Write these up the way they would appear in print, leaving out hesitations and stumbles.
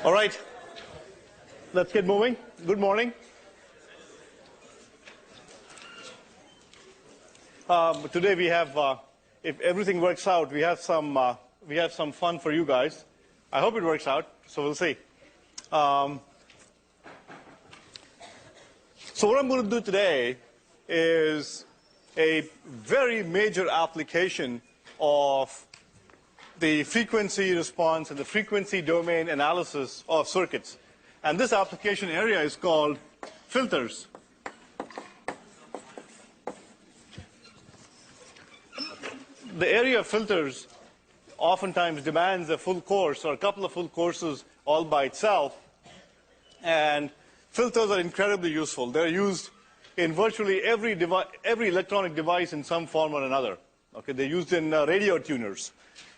All right, let's get moving. Good morning. Today we have, if everything works out, we have some fun for you guys. I hope it works out. So we'll see. So what I'm going to do today is a very major application of the frequency response and the frequency domain analysis of circuits. And this application area is called filters. The area of filters oftentimes demands a full course or a couple of full courses all by itself. And filters are incredibly useful. They're used in virtually every electronic device in some form or another. Okay, they're used in radio tuners.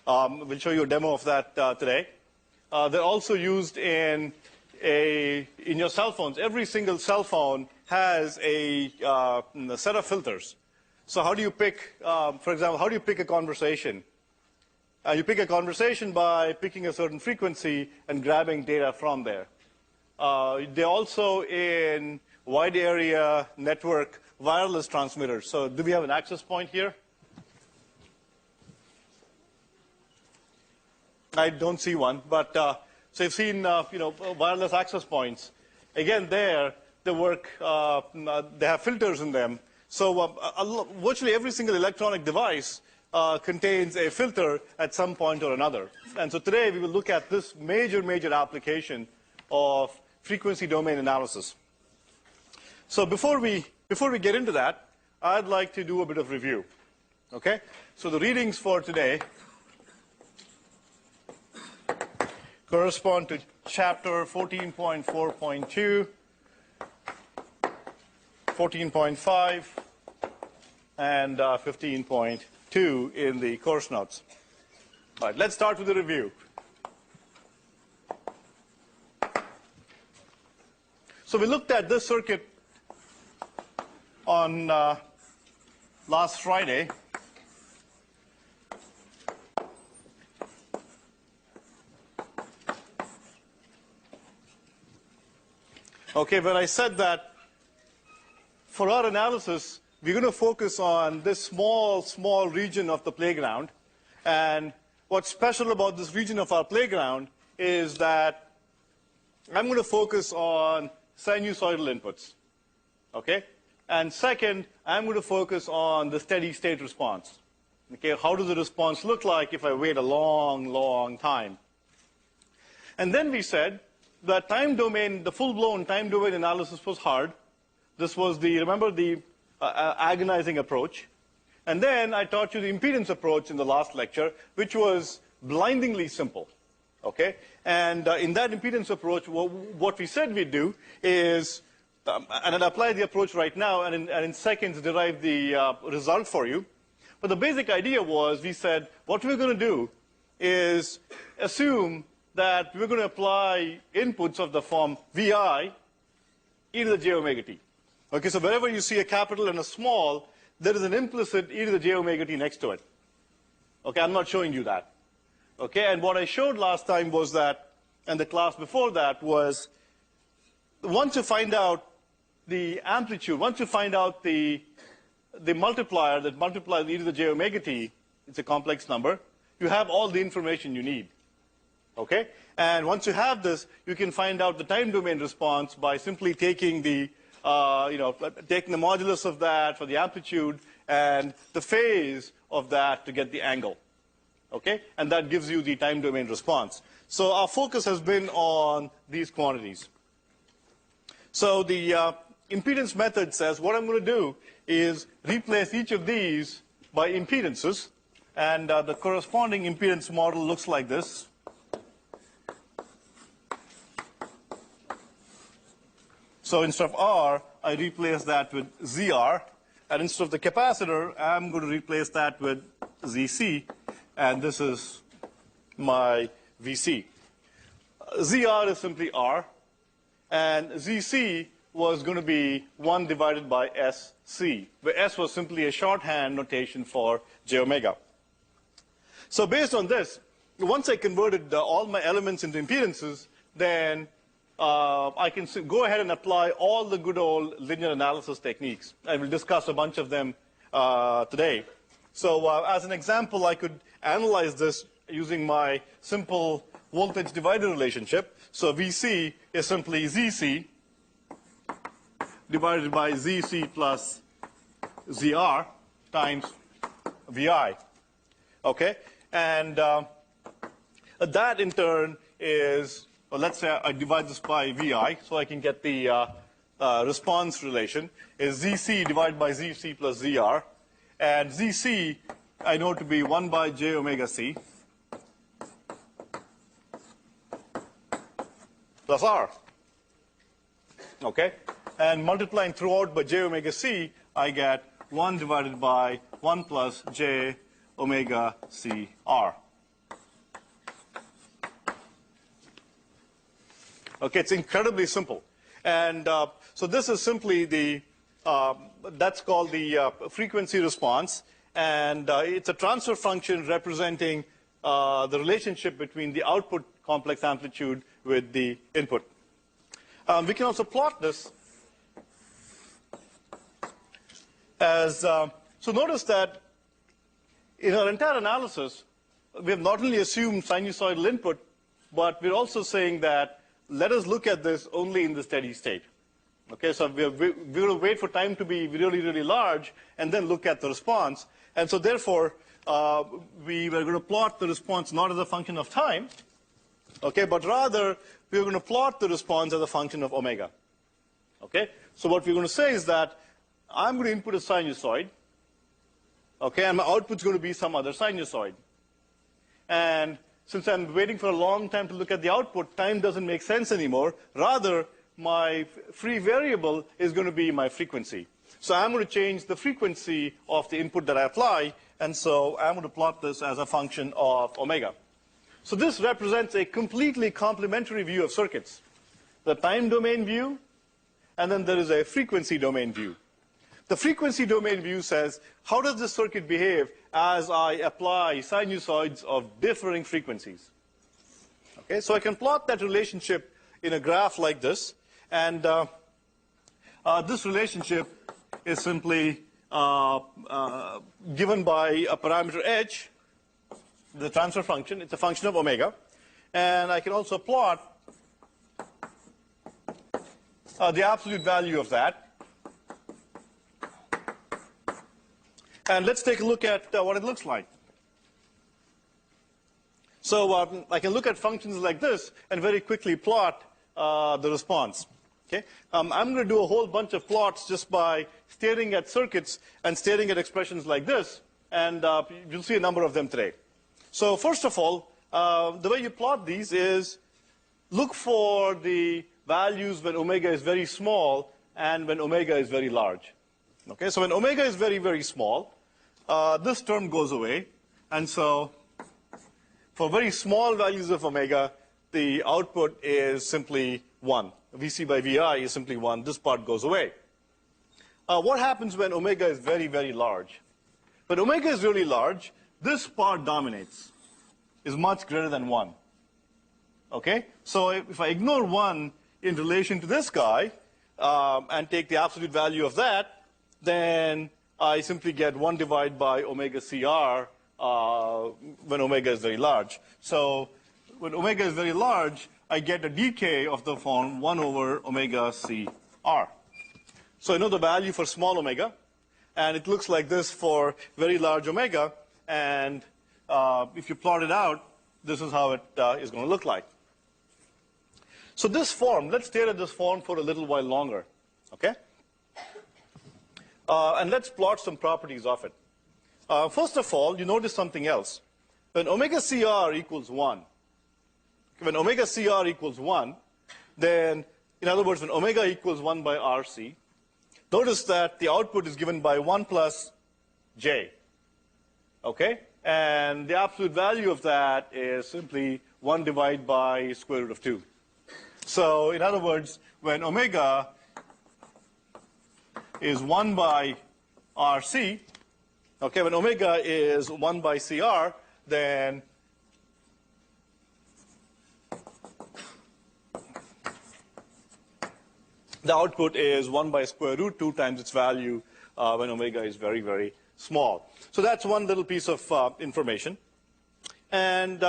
We'll show you a demo of that today. They're also used in your cell phones. Every single cell phone has a set of filters. So how do you pick, for example, how do you pick a conversation? You pick a conversation by picking a certain frequency and grabbing data from there. They're also in wide area network wireless transmitters. So do we have an access point here? I don't see one, but so you've seen wireless access points. Again, they work. They have filters in them. So virtually every single electronic device contains a filter at some point or another. And so today we will look at this major application of frequency domain analysis. So before we get into that, I'd like to do a bit of review. Okay. So the readings for today correspond to chapter 14.4.2, 14.5, and 15.2 in the course notes. All right, let's start with the review. So we looked at this circuit on last Friday. Okay, but I said that for our analysis, we're going to focus on this small region of the playground. And what's special about this region of our playground is that I'm going to focus on sinusoidal inputs. Okay? And second, I'm going to focus on the steady state response. Okay, how does the response look like if I wait a long time? And then we said the time domain, the full-blown time domain analysis was hard. This was remember the agonizing approach. And then I taught you the impedance approach in the last lecture, which was blindingly simple. Okay? And in that impedance approach, what we said we'd do is, and I'll apply the approach right now, and in seconds derive the result for you. But the basic idea was, we said, what we're going to do is assume that we're going to apply inputs of the form Vi e to the j omega t. Okay, so wherever you see a capital and a small, there is an implicit e to the j omega t next to it. Okay, I'm not showing you that. Okay, and what I showed last time was that, and the class before that was, once you find out the amplitude, once you find out the multiplier that multiplies e to the j omega t, it's a complex number, you have all the information you need. Okay? And once you have this, you can find out the time domain response by simply taking the modulus of that for the amplitude and the phase of that to get the angle. Okay? And that gives you the time domain response. So our focus has been on these quantities. So the impedance method says what I'm going to do is replace each of these by impedances. And the corresponding impedance model looks like this. So instead of R, I replace that with ZR. And instead of the capacitor, I'm going to replace that with ZC. And this is my VC. ZR is simply R. And ZC was going to be 1 divided by SC, where S was simply a shorthand notation for j omega. So based on this, once I converted all my elements into impedances, then I can go ahead and apply all the good old linear analysis techniques. And we'll discuss a bunch of them today. So as an example, I could analyze this using my simple voltage divider relationship. So VC is simply ZC divided by ZC plus ZR times VI. Okay? And that in turn is, well, let's say I divide this by VI so I can get the response relation, is ZC divided by ZC plus ZR. And ZC I know to be 1 by j omega C plus R. Okay? And multiplying throughout by j omega C, I get 1 divided by 1 plus j omega C R. Okay, it's incredibly simple. And so this is simply the, that's called the frequency response. And it's a transfer function representing the relationship between the output complex amplitude with the input. We can also plot this as, so notice that in our entire analysis, we have not only assumed sinusoidal input, but we're also saying that let us look at this only in the steady state. Okay, so we're going to wait for time to be really, really large and then look at the response. And so therefore, we were going to plot the response not as a function of time, okay, but rather we're going to plot the response as a function of omega. Okay, so what we're going to say is that I'm going to input a sinusoid, okay, and my output's going to be some other sinusoid. And since I'm waiting for a long time to look at the output, time doesn't make sense anymore. Rather, my free variable is going to be my frequency. So I'm going to change the frequency of the input that I apply, and so I'm going to plot this as a function of omega. So this represents a completely complementary view of circuits. The time domain view, and then there is a frequency domain view. The frequency domain view says, how does this circuit behave as I apply sinusoids of differing frequencies? Okay, so I can plot that relationship in a graph like this, and this relationship is simply given by a parameter h, the transfer function. It's a function of omega. And I can also plot the absolute value of that. And let's take a look at what it looks like. So I can look at functions like this and very quickly plot the response. Okay? I'm going to do a whole bunch of plots just by staring at circuits and staring at expressions like this, and you'll see a number of them today. So first of all, the way you plot these is look for the values when omega is very small and when omega is very large. Okay, so when omega is very, very small, this term goes away, and so for very small values of omega, the output is simply 1. VC by VI is simply 1. This part goes away. What happens when omega is very, very large? When omega is really large, this part dominates, is much greater than 1. Okay? So if I ignore 1 in relation to this guy and take the absolute value of that, then I simply get 1 divided by omega CR when omega is very large. So when omega is very large, I get a decay of the form 1 over omega CR. So I know the value for small omega, and it looks like this for very large omega, and if you plot it out, this is how it is going to look like. So this form, let's stare at this form for a little while longer, okay? And let's plot some properties of it. First of all, you notice something else. When omega CR equals 1, when omega CR equals 1, then, in other words, when omega equals 1 by RC, notice that the output is given by 1 plus J, okay? And the absolute value of that is simply 1 divided by square root of 2. So, in other words, when omega is 1 by RC, okay, when omega is 1 by CR, then the output is 1 by square root 2 times its value when omega is very, very small. So that's one little piece of information. And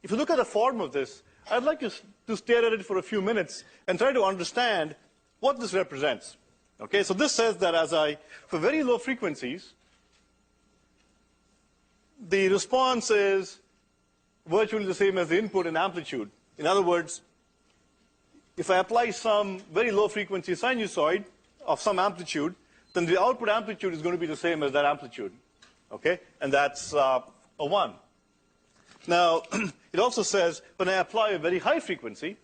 if you look at the form of this, I'd like you to stare at it for a few minutes and try to understand what this represents. Okay, so this says that for very low frequencies, the response is virtually the same as the input in amplitude. In other words, if I apply some very low frequency sinusoid of some amplitude, then the output amplitude is going to be the same as that amplitude. Okay, and that's a 1. Now, it also says when I apply a very high frequency,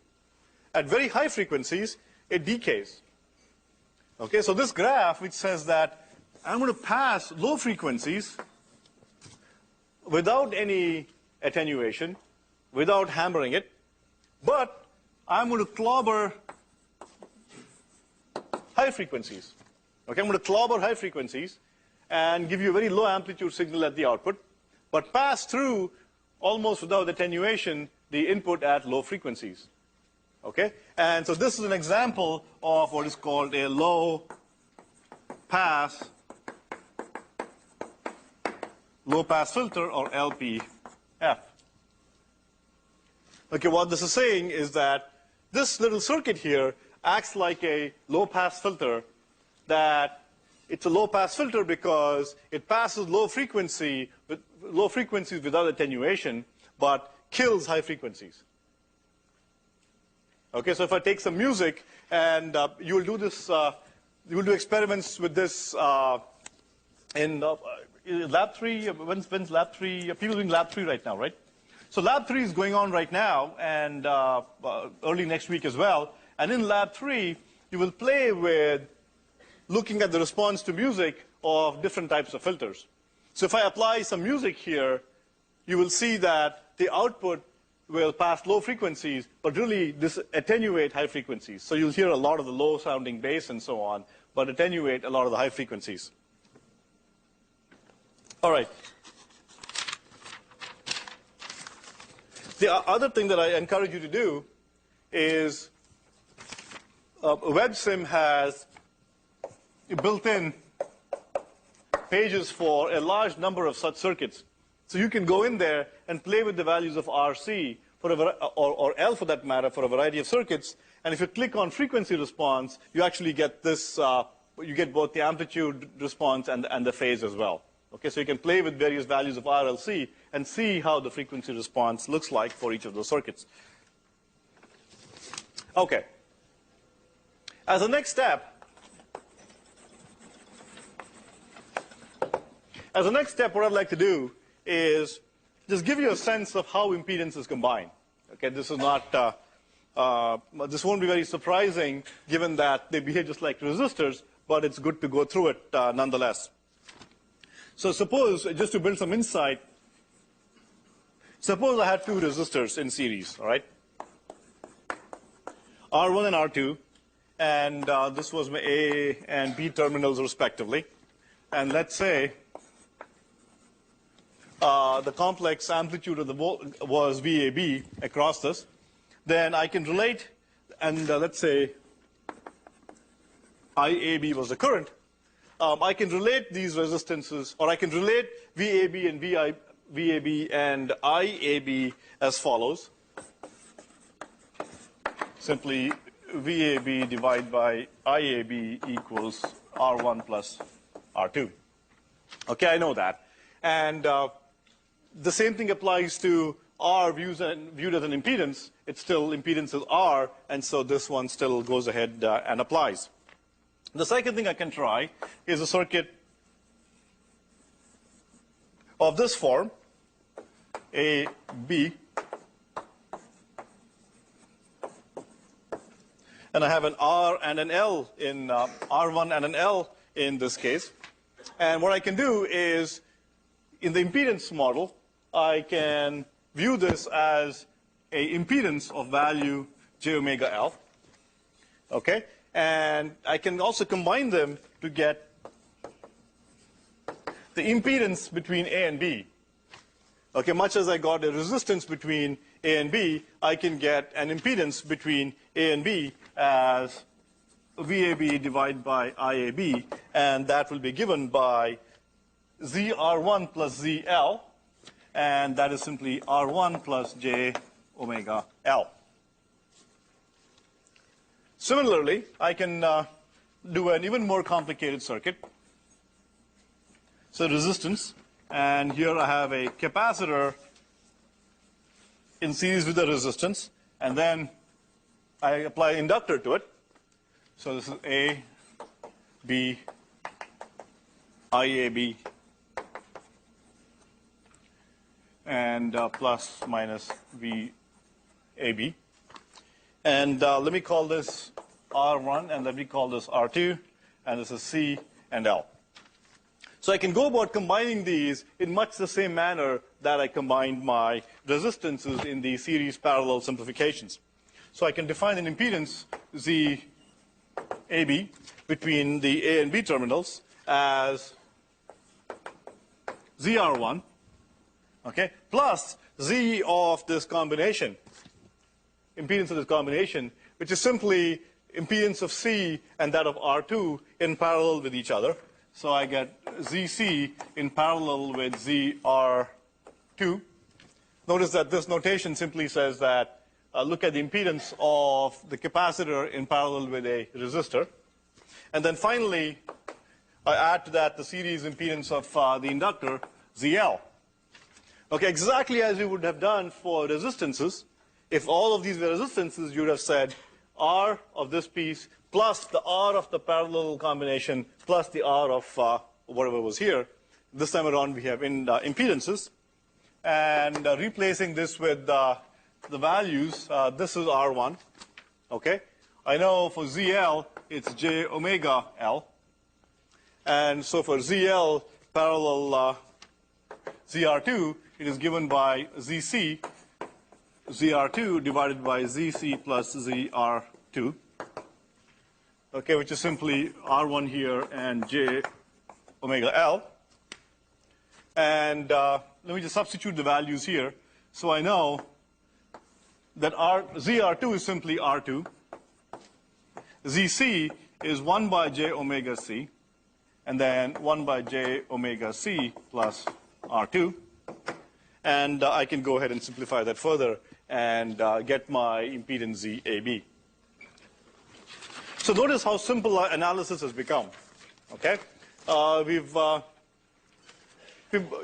at very high frequencies, it decays. Okay, so this graph, which says that I'm going to pass low frequencies without any attenuation, without hammering it, but I'm going to clobber high frequencies. Okay, I'm going to clobber high frequencies and give you a very low amplitude signal at the output, but pass through almost without attenuation the input at low frequencies. Okay, and so this is an example of what is called a low pass filter, or LPF. Okay, what this is saying is that this little circuit here acts like a low pass filter, that it's a low pass filter because it passes low frequencies without attenuation, but kills high frequencies. Okay, so if I take some music, and you will do this, you will do experiments with this in Lab 3. When's Lab 3? People doing Lab 3 right now, right? So Lab 3 is going on right now, and early next week as well. And in Lab 3, you will play with looking at the response to music of different types of filters. So if I apply some music here, you will see that the output will pass low frequencies, but really attenuate high frequencies. So you'll hear a lot of the low-sounding bass and so on, but attenuate a lot of the high frequencies. All right. The other thing that I encourage you to do is WebSim has built-in pages for a large number of such circuits. So you can go in there and play with the values of RC, or L for that matter, for a variety of circuits. And if you click on frequency response, you actually get this, you get both the amplitude response and the phase as well. Okay, so you can play with various values of RLC and see how the frequency response looks like for each of those circuits. Okay. As a next step, what I'd like to do is just give you a sense of how impedances combine. Okay, this is not, this won't be very surprising given that they behave just like resistors, but it's good to go through it nonetheless. So suppose, just to build some insight, suppose I had two resistors in series, all right? R1 and R2, and this was my A and B terminals respectively. And let's say the complex amplitude of the was VAB across this. Then I can relate, and let's say IAB was the current. I can relate these resistances, or I can relate VAB and VAB and IAB as follows. Simply VAB divided by IAB equals R1 plus R2. Okay, I know that. And the same thing applies to R viewed as an impedance. It's still impedance is R, and so this one still goes ahead and applies. The second thing I can try is a circuit of this form, A, B, and I have an R and an L in R1 and an L in this case. And what I can do is, in the impedance model, I can view this as a impedance of value j omega L. Okay? And I can also combine them to get the impedance between A and B. Okay, much as I got a resistance between A and B, I can get an impedance between A and B as VAB divided by IAB, and that will be given by ZR1 plus ZL, and that is simply R1 plus J omega L. Similarly, I can do an even more complicated circuit. So resistance, and here I have a capacitor in series with the resistance, and then I apply inductor to it. So this is A, B, IAB, and plus minus VAB. And let me call this R1, and let me call this R2, and this is C and L. So I can go about combining these in much the same manner that I combined my resistances in the series parallel simplifications. So I can define an impedance ZAB between the A and B terminals as ZR1, okay, plus Z of this combination, impedance of this combination, which is simply impedance of C and that of R2 in parallel with each other. So I get ZC in parallel with ZR2. Notice that this notation simply says that look at the impedance of the capacitor in parallel with a resistor. And then finally, I add to that the series impedance of the inductor, ZL. Okay, exactly as you would have done for resistances. If all of these were resistances, you would have said R of this piece plus the R of the parallel combination plus the R of whatever was here. This time around we have impedances. And replacing this with the values, this is R1. Okay? I know for ZL, it's J omega L. And so for ZL parallel ZR2, it is given by ZC, ZR2 divided by ZC plus ZR2. Okay, which is simply R1 here and J omega L. And let me just substitute the values here. So I know that ZR2 is simply R2. ZC is 1 by J omega C, and then 1 by J omega C plus R2. And I can go ahead and simplify that further and get my impedance ZAB. So notice how simple our analysis has become. Okay,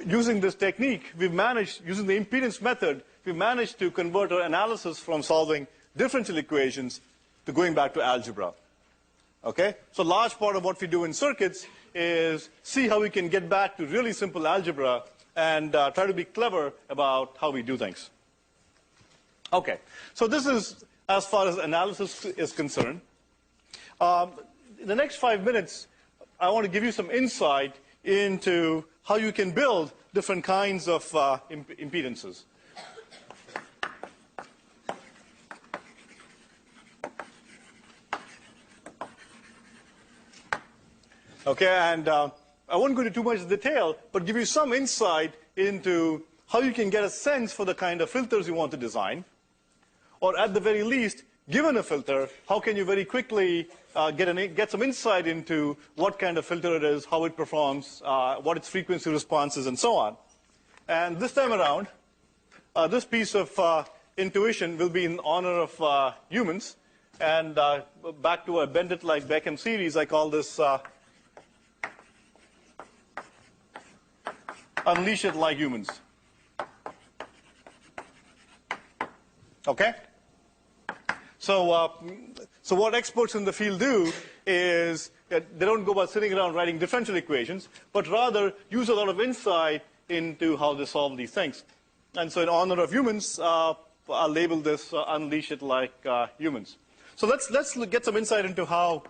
using this technique, we've managed, using the impedance method, we've managed to convert our analysis from solving differential equations to going back to algebra. Okay, so a large part of what we do in circuits is see how we can get back to really simple algebra and try to be clever about how we do things. Okay, so this is as far as analysis is concerned. In the next 5 minutes, I want to give you some insight into how you can build different kinds of impedances. Okay, and I won't go into too much detail, but give you some insight into how you can get a sense for the kind of filters you want to design, or at the very least, given a filter, how can you very quickly get some insight into what kind of filter it is, how it performs, what its frequency response is, and so on. And this time around, this piece of intuition will be in honor of humans. And back to a Bend It Like Beckham series, I call this Unleash It Like Humans. Okay? So what experts in the field do is they don't go about sitting around writing differential equations, but rather use a lot of insight into how they solve these things. And so in honor of humans, I'll label this Unleash It Like Humans. So let's get some insight into how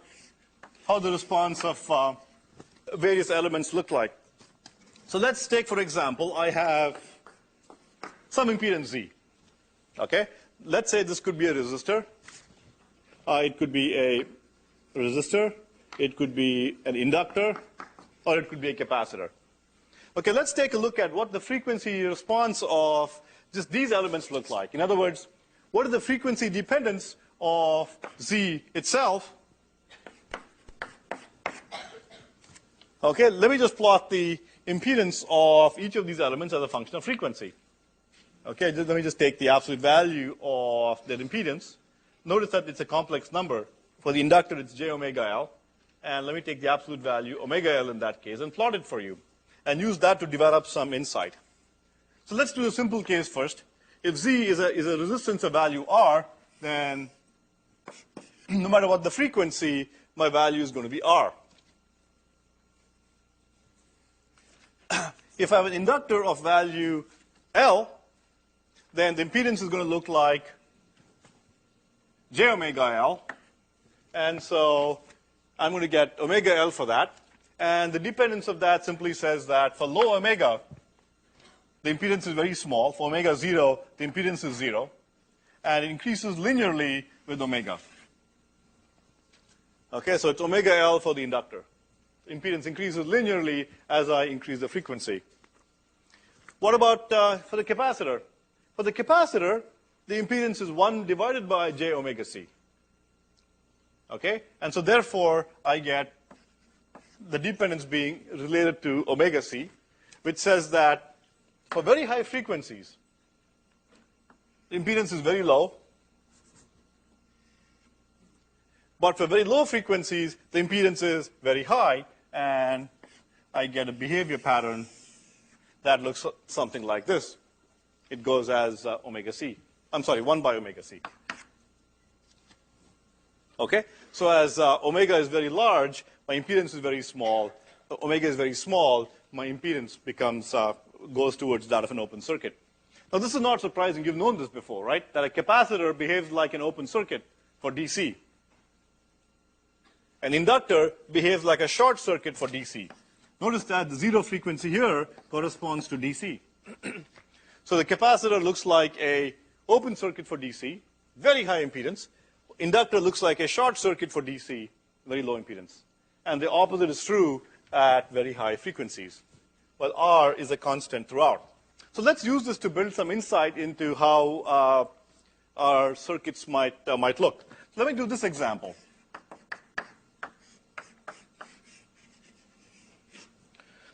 the response of various elements look like. So let's take, for example, I have some impedance Z. Okay? Let's say this could be a resistor. It could be a resistor. It could be an inductor. Or it could be a capacitor. Okay, let's take a look at what the frequency response of just these elements look like. In other words, what is the frequency dependence of Z itself Okay, let me just plot the impedance of each of these elements as a function of frequency. Okay, let me just take the absolute value of that impedance. Notice that it's a complex number. For the inductor, it's j omega L. And let me take the absolute value, omega L in that case, and plot it for you. And use that to develop some insight. So let's do a simple case first. If Z is a resistance of value R, then no matter what the frequency, my value is going to be R. If I have an inductor of value L, then the impedance is going to look like j omega L. And so I'm going to get omega L for that. And the dependence of that simply says that for low omega, the impedance is very small. For omega 0, the impedance is 0. And it increases linearly with omega. Okay, so it's omega L for the inductor. Impedance increases linearly as I increase the frequency. What about for the capacitor? For the capacitor, the impedance is 1 divided by j omega c. Okay, and so therefore, I get the dependence being related to omega c, which says that for very high frequencies, the impedance is very low. But for very low frequencies, the impedance is very high, and I get a behavior pattern that looks something like this. It goes as omega c. I'm sorry, 1 by omega c. Okay? So as omega is very large, my impedance is very small. Omega is very small, my impedance goes towards that of an open circuit. Now, this is not surprising. You've known this before, right? That a capacitor behaves like an open circuit for DC. An inductor behaves like a short circuit for DC. Notice that the 0 frequency here corresponds to DC. So the capacitor looks like an open circuit for DC, very high impedance. Inductor looks like a short circuit for DC, very low impedance. And the opposite is true at very high frequencies. Well, R is a constant throughout. So let's use this to build some insight into how our circuits might look. So let me do this example.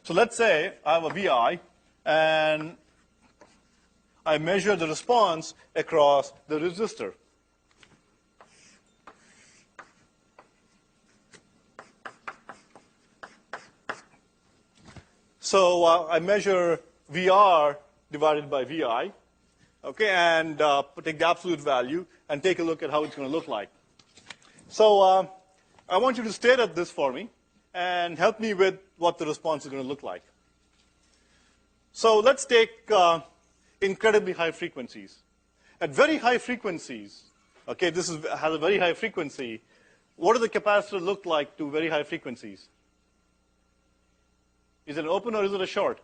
So let's say I have a VI, and I measure the response across the resistor. So I measure VR divided by VI, okay, and take the absolute value and take a look at how it's going to look like. So I want you to stare at this for me and help me with what the response is going to look like. So let's take incredibly high frequencies. At very high frequencies, okay, this has a very high frequency. What does the capacitor look like to very high frequencies? Is it an open or is it a short?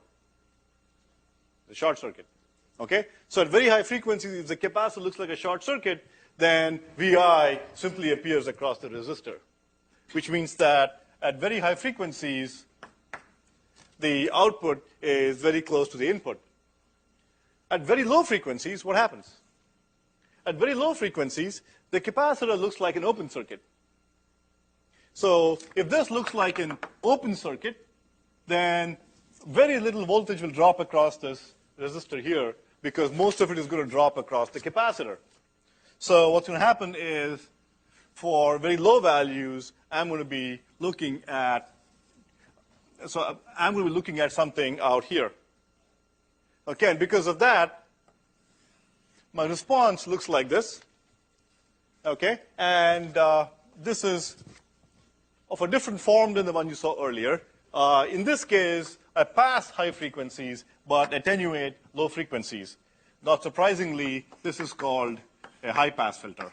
It's a short circuit. Okay? So at very high frequencies, if the capacitor looks like a short circuit, then VI simply appears across the resistor, which means that at very high frequencies, the output is very close to the input. At very low frequencies, what happens? At very low frequencies, the capacitor looks like an open circuit. So if this looks like an open circuit, then very little voltage will drop across this resistor here because most of it is going to drop across the capacitor. So what's going to happen is for very low values, I'm going to be looking at something out here. Okay, and because of that, my response looks like this. Okay, and this is of a different form than the one you saw earlier. In this case, I pass high frequencies, but attenuate low frequencies. Not surprisingly, this is called a high-pass filter.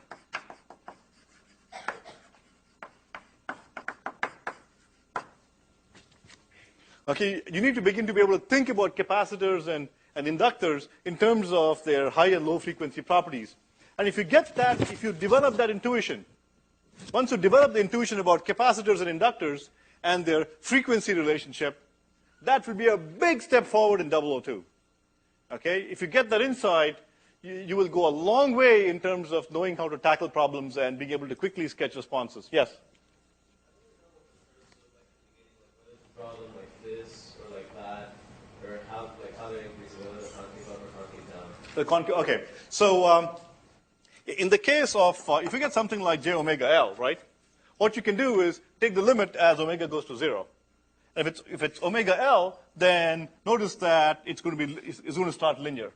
Okay, you need to begin to be able to think about capacitors and inductors in terms of their high and low frequency properties. And if you get that, if you develop that intuition, once you develop the intuition about capacitors and inductors and their frequency relationship, that will be a big step forward in 002. Okay, if you get that insight, you will go a long way in terms of knowing how to tackle problems and being able to quickly sketch responses. Yes? draw them like this or like that, or how they're increasing, whether they're concave up or concave down? The concave. Okay. So in the case of if you get something like j omega L, right? What you can do is take the limit as omega goes to 0. And if it's omega L, then notice that it's going to start linear.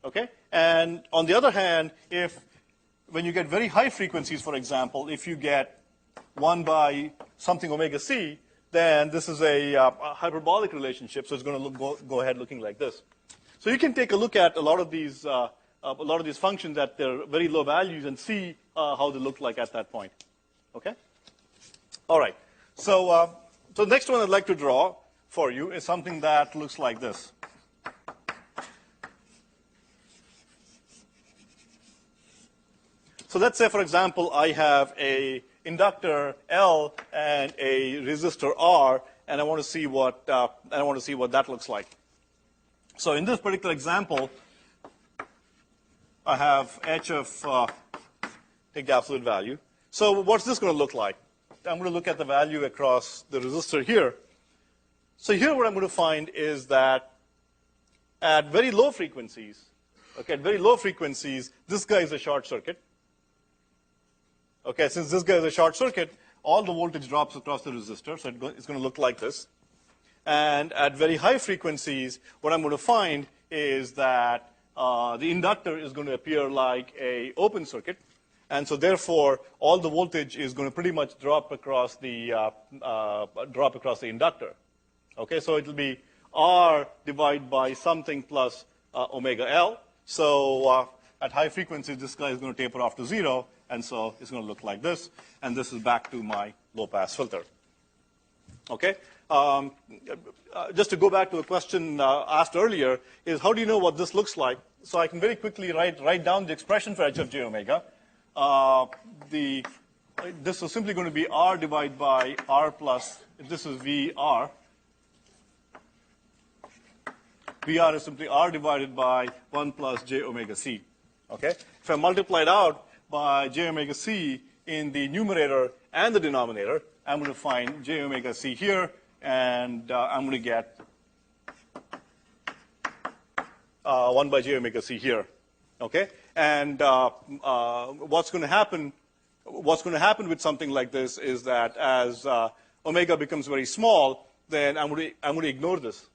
Okay? And on the other hand, when you get very high frequencies, for example, if you get 1 by something omega c, then this is a hyperbolic relationship, so it's going to go ahead looking like this. So you can take a look at a lot of these functions at their very low values and see how they look like at that point. Okay? All right. So the next one I'd like to draw for you is something that looks like this. So let's say, for example, I have a inductor L and a resistor R, and I want to see what that looks like. So in this particular example, I have H of take the absolute value. So what's this going to look like? I'm going to look at the value across the resistor here. So here what I'm going to find is that at very low frequencies, this guy is a short circuit. Okay, since this guy is a short circuit, all the voltage drops across the resistor, so it's going to look like this. And at very high frequencies, what I'm going to find is that the inductor is going to appear like an open circuit. And so therefore, all the voltage is going to pretty much drop across the inductor. Okay, so it'll be R divided by something plus omega L. So at high frequencies, this guy is going to taper off to 0, and so it's going to look like this. And this is back to my low-pass filter. Okay. Just to go back to the question asked earlier, is how do you know what this looks like? So I can very quickly write down the expression for H of j omega. This is simply going to be R divided by R plus, this is VR. VR is simply R divided by 1 plus j omega c. Okay? If I multiply it out by j omega c in the numerator and the denominator, I'm going to find j omega c here, and I'm going to get 1 by j omega c here. Okay? And what's going to happen with something like this is that as omega becomes very small, then I'm going to ignore this.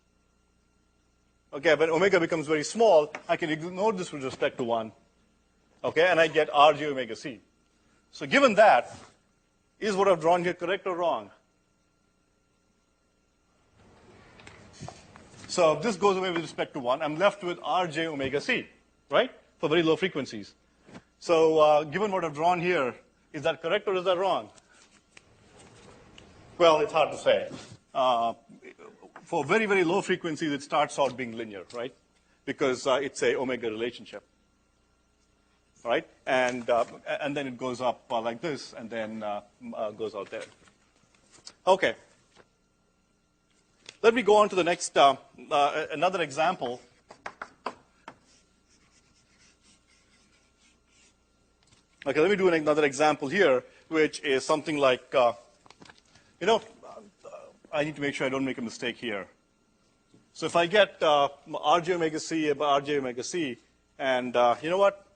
Okay, when omega becomes very small, I can ignore this with respect to 1. Okay, and I get R j omega c. So given that, is what I've drawn here correct or wrong? So if this goes away with respect to 1, I'm left with R j omega c, right? For very low frequencies. So given what I've drawn here, is that correct or is that wrong? Well, it's hard to say. For very, very low frequencies, it starts out being linear, right? Because it's a omega relationship, right? And then it goes up like this, and then goes out there. Okay. Let me go on to the next, another example. Okay, let me do another example here, which is something like, I need to make sure I don't make a mistake here. So if I get Rj omega c by Rj omega c, and you know what?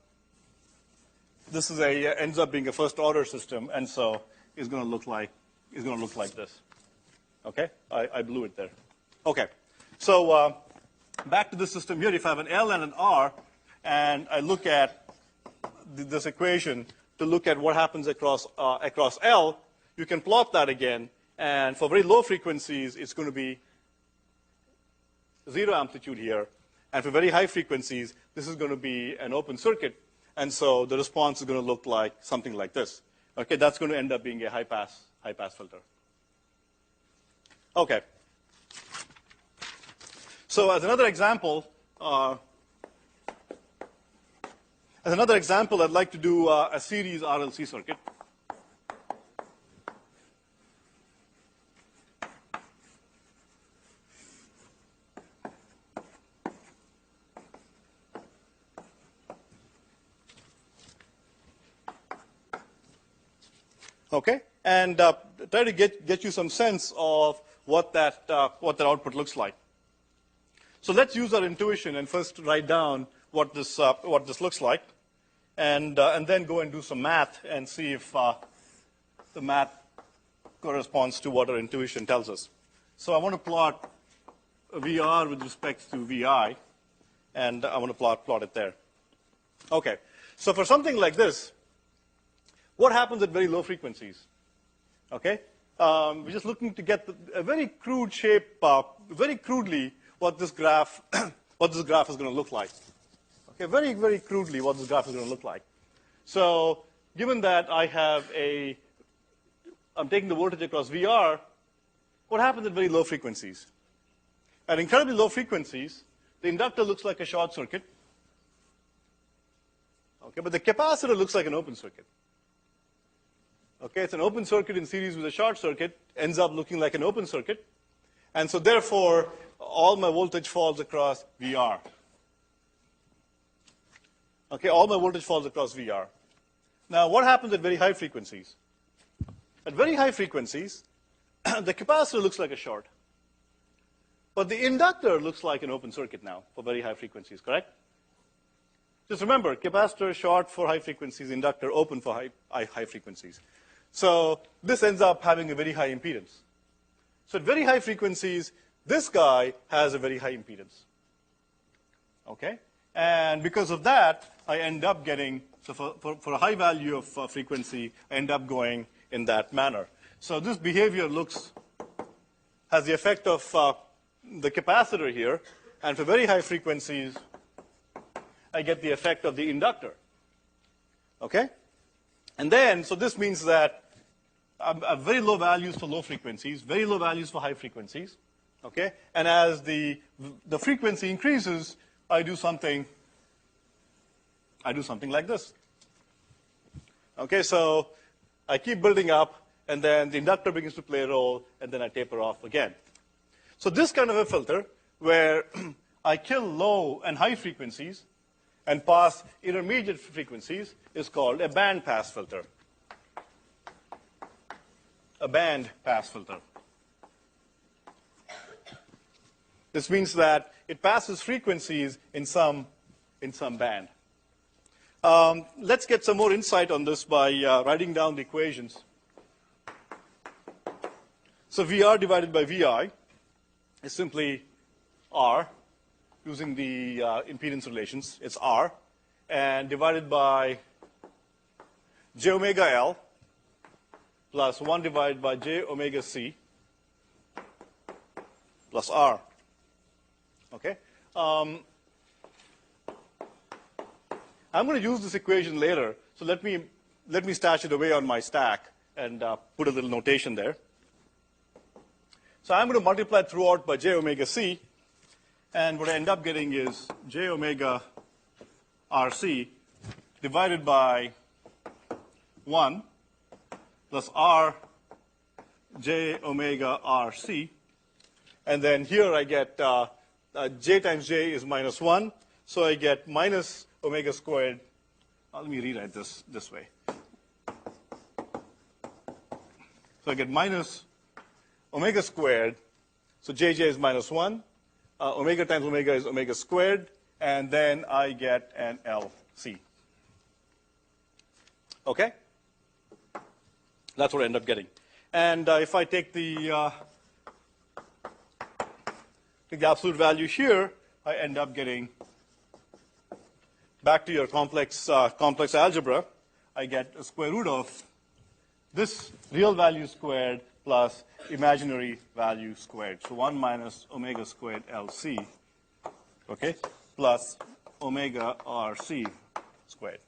This is ends up being a first order system, and so it's going to look like this. Okay, I blew it there. Okay, so back to this system here. If I have an L and an R, and I look at this equation to look at what happens across L, you can plot that again. And for very low frequencies, it's going to be 0 amplitude here. And for very high frequencies, this is going to be an open circuit. And so the response is going to look like something like this. Okay, that's going to end up being a high-pass filter. Okay. So as another example, I'd like to do a series RLC circuit. Okay, and try to get you some sense of what that output looks like. So let's use our intuition and first write down what this looks like, and then go and do some math and see if the math corresponds to what our intuition tells us. So I want to plot VR with respect to VI, and I want to plot it there. Okay, so for something like this, what happens at very low frequencies? Okay, we're just looking to get a very crude shape, very crudely, what this graph is going to look like. Okay, very, very crudely, what this graph is going to look like. So given that I'm taking the voltage across VR, what happens at very low frequencies? At incredibly low frequencies, the inductor looks like a short circuit. Okay, but the capacitor looks like an open circuit. Okay, it's an open circuit in series with a short circuit, ends up looking like an open circuit. And so therefore, all my voltage falls across VR. Okay, all my voltage falls across VR. Now, what happens at very high frequencies? At very high frequencies, the capacitor looks like a short. But the inductor looks like an open circuit now for very high frequencies, correct? Just remember, capacitor short for high frequencies, inductor open for high frequencies. So this ends up having a very high impedance. So at very high frequencies, this guy has a very high impedance. Okay? And because of that, I end up getting, so for a high value of frequency, I end up going in that manner. So this behavior has the effect of the capacitor here, and for very high frequencies, I get the effect of the inductor. Okay? And then, so this means that I have very low values for low frequencies, very low values for high frequencies. Okay? And as the frequency increases, I do something like this. Okay, so I keep building up, and then the inductor begins to play a role, and then I taper off again. So this kind of a filter, where I kill low and high frequencies and pass intermediate frequencies, is called a band pass filter. A band pass filter. This means that it passes frequencies in some band. Let's get some more insight on this by writing down the equations. So VR divided by VI is simply R, using the impedance relations. It's R, and divided by j omega L plus 1 divided by j omega C plus R. Okay? I'm going to use this equation later, so let me stash it away on my stack and put a little notation there. So I'm going to multiply throughout by j omega C, and what I end up getting is j omega RC divided by 1 plus R j omega RC, and then here I get j times j is minus 1, so I get minus omega squared. Let me rewrite this way. So I get minus omega squared, so jj is minus 1. Omega times omega is omega squared, and then I get an LC. Okay? That's what I end up getting. And if I take the absolute value here, I end up getting, back to your complex algebra, I get a square root of this real value squared plus imaginary value squared. So 1 minus omega squared LC, okay, plus omega RC squared.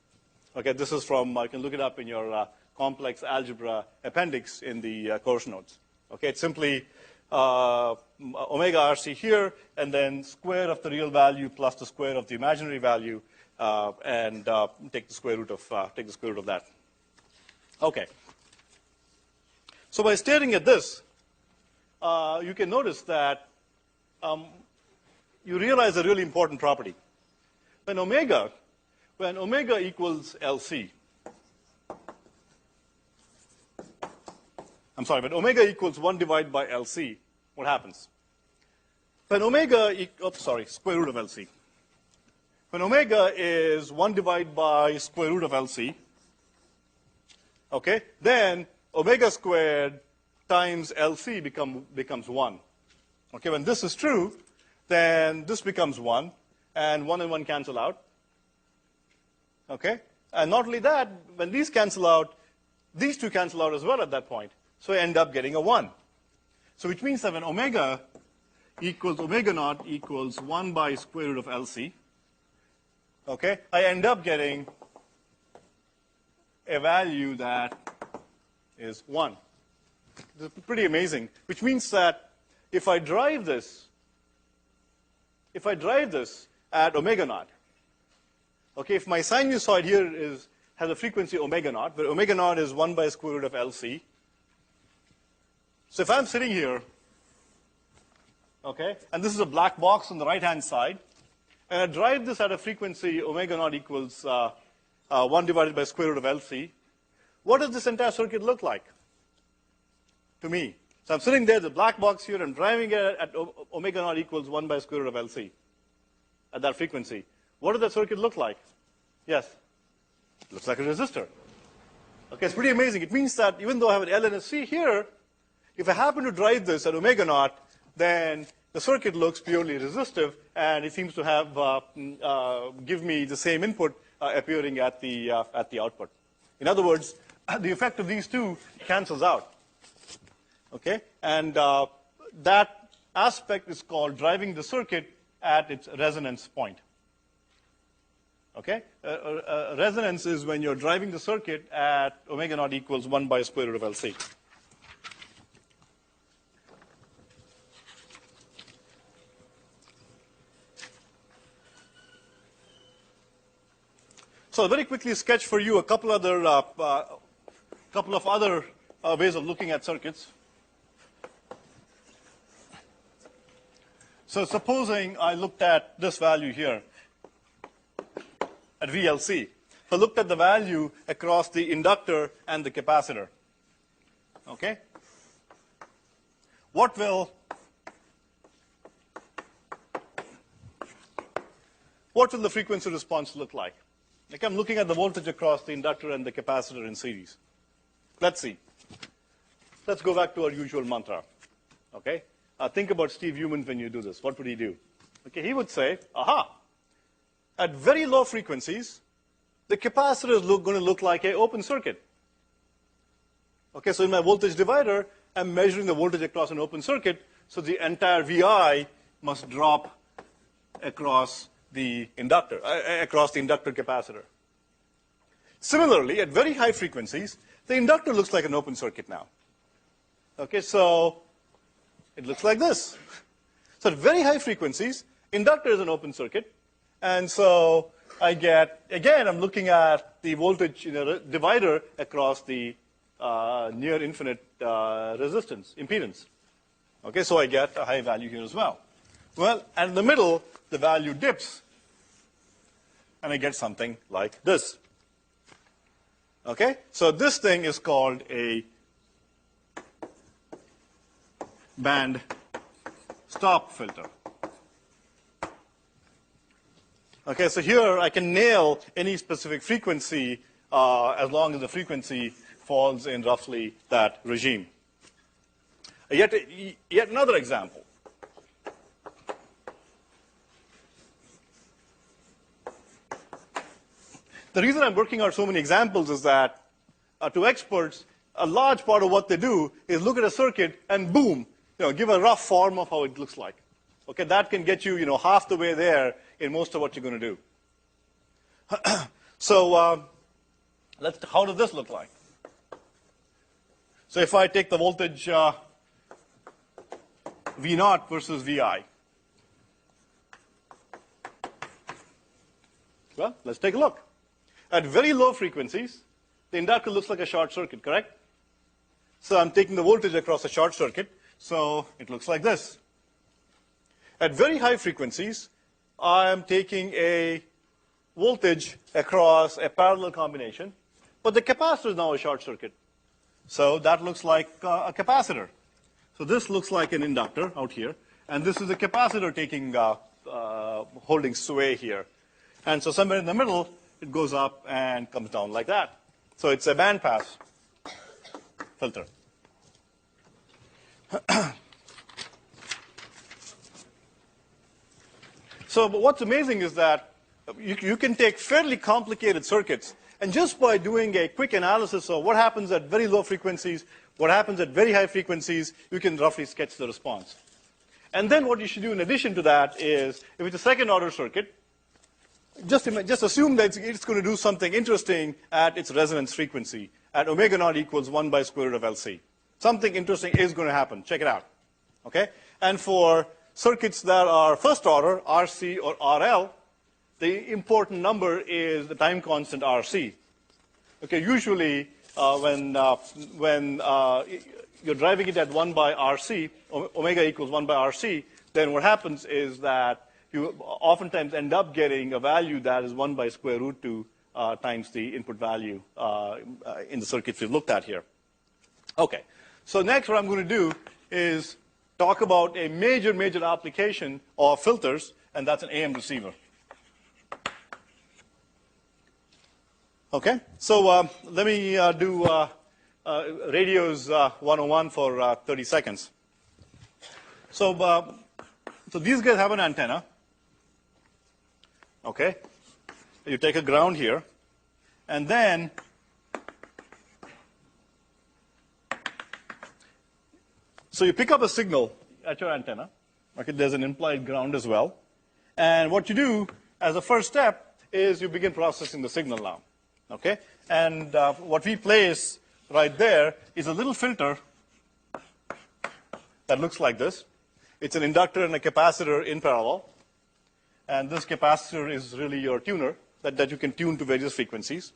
Okay, this is from, you can look it up in your complex algebra appendix in the course notes. Okay, it's simply omega RC here, and then square of the real value plus the square of the imaginary value, and take the square root of that. Okay. So by staring at this, you can notice that you realize a really important property. When omega equals LC, I'm sorry, when omega equals 1 divided by LC, what happens? When omega, square root of LC. When omega is 1 divided by square root of LC, okay, then omega squared times LC becomes 1. Okay, when this is true, then this becomes 1, and 1 and 1 cancel out. Okay, and not only that, when these cancel out, these two cancel out as well at that point. So I end up getting a 1. So which means that when omega equals omega naught equals 1 by square root of LC, okay, I end up getting a value that is 1. This is pretty amazing, which means that if I drive this at omega naught, okay, if my sinusoid here has a frequency omega naught, where omega naught is 1 by square root of LC. So if I'm sitting here, okay, and this is a black box on the right-hand side, and I drive this at a frequency omega naught equals 1 divided by square root of LC, what does this entire circuit look like to me? So I'm sitting there, the black box here, and driving it at omega naught equals 1 by square root of LC at that frequency. What does that circuit look like? Yes? It looks like a resistor. Okay, it's pretty amazing. It means that even though I have an L and a C here, if I happen to drive this at omega naught, then the circuit looks purely resistive, and it seems to have give me the same input appearing at the output. In other words, the effect of these two cancels out. Okay, and that aspect is called driving the circuit at its resonance point. Okay, resonance is when you're driving the circuit at omega naught equals 1 by square root of LC. So I'll very quickly sketch for you a couple of other ways of looking at circuits. So supposing I looked at this value here at VLC. So I looked at the value across the inductor and the capacitor. Okay? What will the frequency response look like? Like I'm looking at the voltage across the inductor and the capacitor in series. Let's see. Let's go back to our usual mantra. Okay? Think about Steve Human when you do this. What would he do? Okay, he would say, aha, at very low frequencies, the capacitor is going to look like an open circuit. Okay, so in my voltage divider, I'm measuring the voltage across an open circuit, so the entire VI must drop across the inductor, capacitor. Similarly, at very high frequencies, the inductor looks like an open circuit now. Okay, so it looks like this. So at very high frequencies, inductor is an open circuit, and so I get, again, I'm looking at the voltage divider across the near infinite resistance, impedance. Okay, so I get a high value here as well. Well, and in the middle, the value dips, and I get something like this. Okay, so this thing is called a band stop filter. Okay, so here I can nail any specific frequency as long as the frequency falls in roughly that regime. Yet another example. The reason I'm working out so many examples is that to experts, a large part of what they do is look at a circuit and boom, give a rough form of how it looks like. Okay, that can get you, half the way there in most of what you're going to do. So how does this look like? So if I take the voltage V naught versus VI. Well, let's take a look. At very low frequencies, the inductor looks like a short circuit, correct? So I'm taking the voltage across a short circuit, so it looks like this. At very high frequencies, I'm taking a voltage across a parallel combination, but the capacitor is now a short circuit. So that looks like a capacitor. So this looks like an inductor out here, and this is a capacitor taking holding sway here. And so somewhere in the middle, it goes up and comes down like that. So it's a bandpass filter. So what's amazing is that you can take fairly complicated circuits, and just by doing a quick analysis of what happens at very low frequencies, what happens at very high frequencies, you can roughly sketch the response. And then what you should do in addition to that is, if it's a second order circuit, just assume that it's going to do something interesting at its resonance frequency, at omega naught equals 1 by square root of LC. Something interesting is going to happen. Check it out. Okay? And for circuits that are first order, RC or RL, the important number is the time constant RC. Okay, usually when you're driving it at 1 by RC, omega equals 1 by RC, then what happens is that you oftentimes end up getting a value that is 1 by square root 2 times the input value in the circuits we've looked at here. Okay, so next what I'm going to do is talk about a major application of filters, and that's an AM receiver. Okay, so let me do radios 101 for 30 seconds. So these guys have an antenna. Okay, you take a ground here, and then so you pick up a signal at your antenna. Okay, there's an implied ground as well. And what you do as a first step is you begin processing the signal now. Okay, and what we place right there is a little filter that looks like this. It's an inductor and a capacitor in parallel. And this capacitor is really your tuner that you can tune to various frequencies.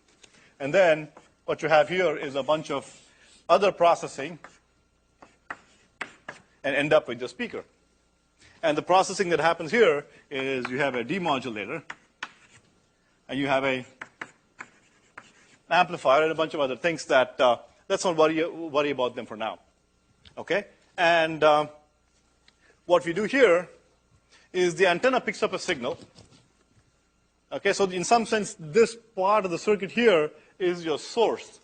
And then what you have here is a bunch of other processing and end up with the speaker. And the processing that happens here is you have a demodulator, and you have a amplifier and a bunch of other things that let's not worry about them for now. Okay? And what we do here is the antenna picks up a signal. Okay, so in some sense, this part of the circuit here is your source.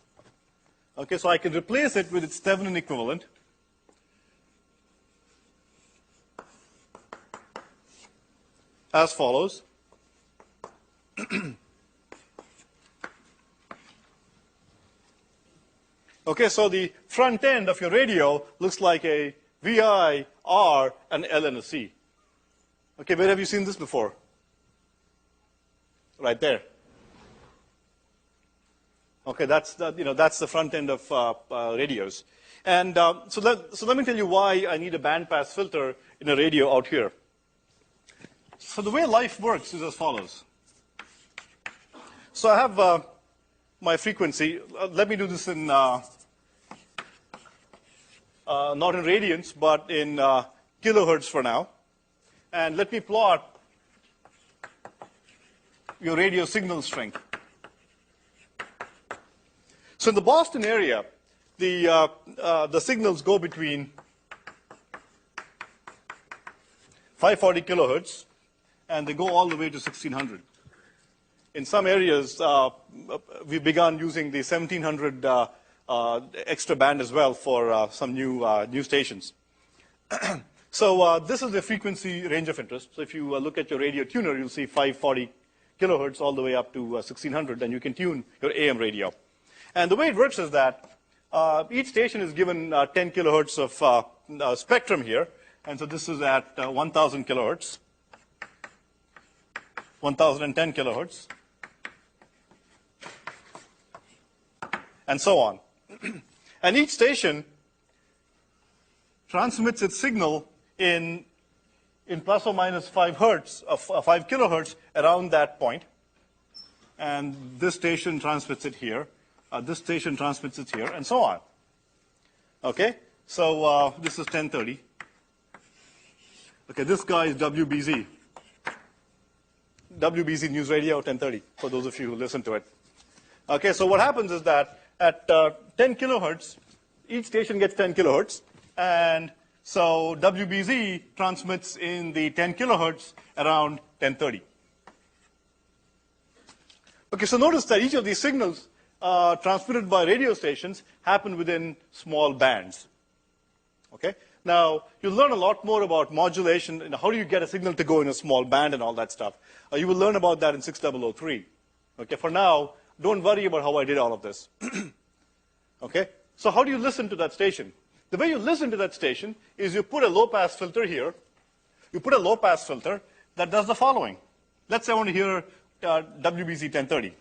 Okay, so I can replace it with its Thevenin equivalent. As follows. Okay, so the front end of your radio looks like a VI, R, and L and a C. Okay, where have you seen this before? Right there. Okay, that's the front end of radios. And so let me tell you why I need a bandpass filter in a radio out here. So the way life works is as follows. So I have my frequency. Let me do this in not in radians, but in kilohertz for now. And let me plot your radio signal strength. So in the Boston area, the signals go between 540 kilohertz, and they go all the way to 1600. In some areas, we've begun using the 1700 extra band as well for some new stations. So this is the frequency range of interest. So if you look at your radio tuner, you'll see 540 kilohertz all the way up to 1600, and you can tune your AM radio. And the way it works is that each station is given 10 kilohertz of spectrum here. And so this is at 1,000 kilohertz, 1,010 kilohertz, and so on. And each station transmits its signal in plus or minus 5 hertz, 5 kilohertz around that point. And this station transmits it here. This station transmits it here, and so on. Okay? So this is 1030. Okay, this guy is WBZ. WBZ News Radio 1030, for those of you who listen to it. Okay, so what happens is that at 10 kilohertz, each station gets 10 kilohertz, and so WBZ transmits in the 10 kilohertz around 1030. Okay, so notice that each of these signals transmitted by radio stations happen within small bands. Okay? Now, you'll learn a lot more about modulation and how do you get a signal to go in a small band and all that stuff. You will learn about that in 6003. Okay, for now, don't worry about how I did all of this. Okay? So how do you listen to that station? The way you listen to that station is you put a low-pass filter here. You put a low-pass filter that does the following. Let's say I want to hear WBZ 1030.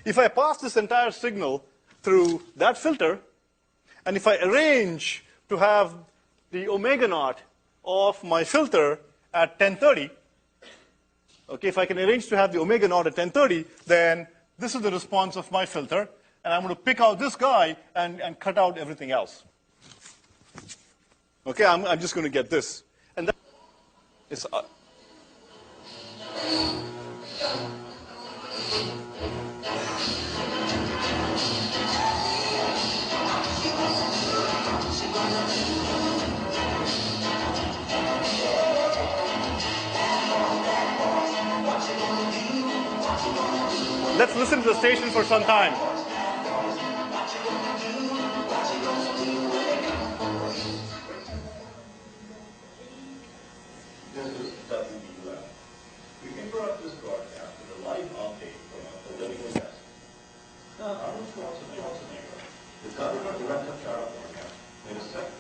If I pass this entire signal through that filter, and if I arrange to have the omega naught of my filter at 1030, okay, if I can arrange to have the omega naught at 1030, then this is the response of my filter, and I'm going to pick out this guy and cut out everything else. Okay, I'm just going to get this. And that is... Let's listen to the station for some time. This is WBUF. We interrupt this broadcast with a live update from the Living West. Arnold Schwarzenegger, the governor-elect of California, made a second.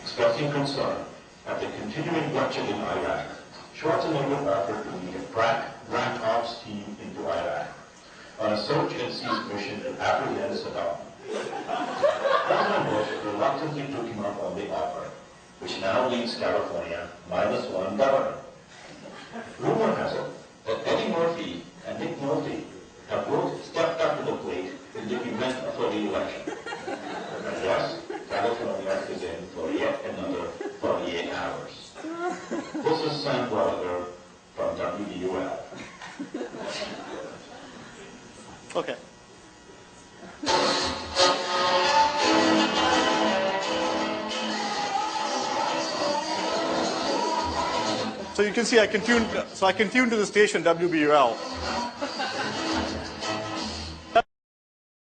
Expressing concern at the continuing bloodshed in Iraq, Schwarzenegger offered to lead a crack ops team into Iraq on a search and seize mission to apprehend Saddam. President Bush reluctantly took him up on the offer, which now leaves California -1 governor. Rumor has it that Eddie Murphy and Nick Nolte have both stepped up to the plate in the event of a re-election. And yes, California is in for yet another 48 hours. This is Sam Gallagher from WBUF. Okay. So you can see I can tune to the station WBUL.